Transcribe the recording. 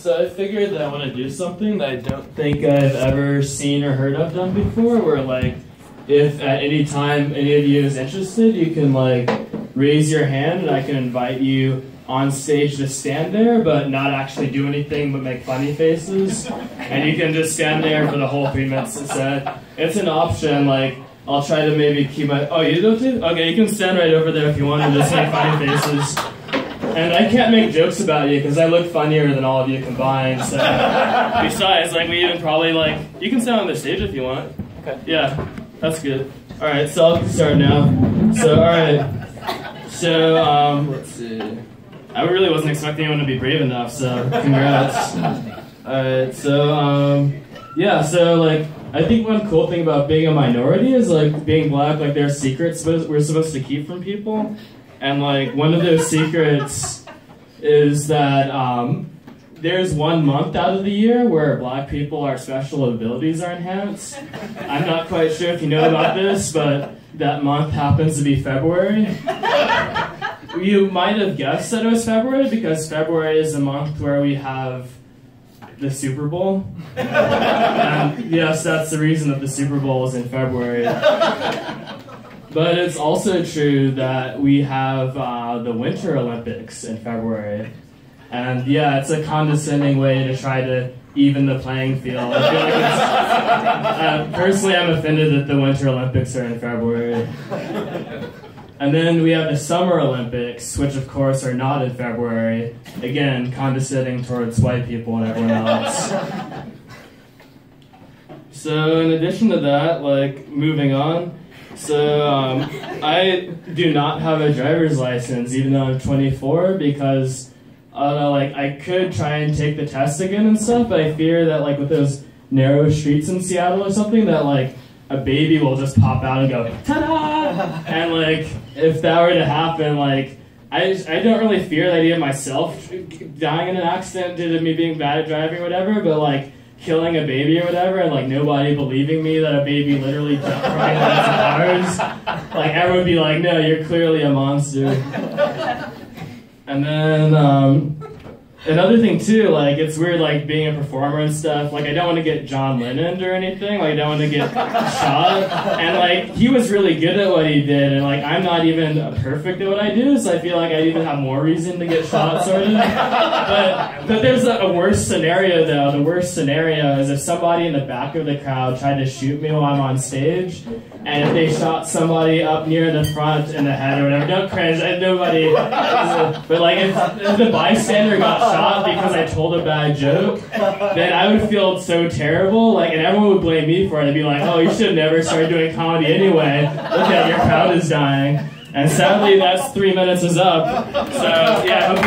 So I figured that I want to do something that I don't think I've ever seen or heard of done before, where like, if at any time any of you is interested, you can like raise your hand and I can invite you on stage to stand there, but not actually do anything but make funny faces. And you can just stand there for the whole 3 minutes of set. It's an option, like, I'll try to maybe keep my... Oh, you do it too? Okay, you can stand right over there if you want to just make funny faces. And I can't make jokes about you because I look funnier than all of you combined, so... Besides, like, we even probably, like... You can stand on the stage if you want. Okay. Yeah, that's good. Alright, so I'll start now. So, alright. So, let's see... I really wasn't expecting anyone to be brave enough, so congrats. Alright, so, yeah, so, like, I think one cool thing about being a minority is, like, being black, like, there are secrets we're supposed to keep from people. And, like, one of those secrets is that, there's 1 month out of the year where black people, our special abilities are enhanced. I'm not quite sure if you know about this, but that month happens to be February. You might have guessed that it was February because February is the month where we have the Super Bowl. And yes, that's the reason that the Super Bowl is in February. But it's also true that we have the Winter Olympics in February. And yeah, it's a condescending way to try to even the playing field. I feel like it's, personally, I'm offended that the Winter Olympics are in February. And then we have the Summer Olympics, which of course are not in February. Again, condescending towards white people and everyone else. So in addition to that, like, moving on. So I do not have a driver's license, even though I'm 24, because I don't know, like, I could try and take the test again and stuff, but I fear that, like, with those narrow streets in Seattle or something, that, like, a baby will just pop out and go, ta-da! And, like, if that were to happen, like, I don't really fear the idea of myself dying in an accident due to me being bad at driving or whatever, but, like, killing a baby or whatever, and, like, nobody believing me that a baby literally jumped from cars, like, everyone would be like, no, you're clearly a monster. And then, another thing too, like, it's weird, like, being a performer and stuff, like, I don't want to get John Lennon or anything, like, I don't want to get shot, and, like, he was really good at what he did, and, like, I'm not even perfect at what I do, so I feel like I even have more reason to get shot, sort of, but there's a worse scenario, though. The worst scenario is if somebody in the back of the crowd tried to shoot me while I'm on stage, and if they shot somebody up near the front in the head or whatever, don't cringe, nobody, but, like, if the bystander got shot because I told a bad joke, then I would feel so terrible, like, and everyone would blame me for it. They'd be like, oh, you should have never started doing comedy anyway. Look at your crowd is dying. And sadly, that's 3 minutes is up. So, yeah, I hope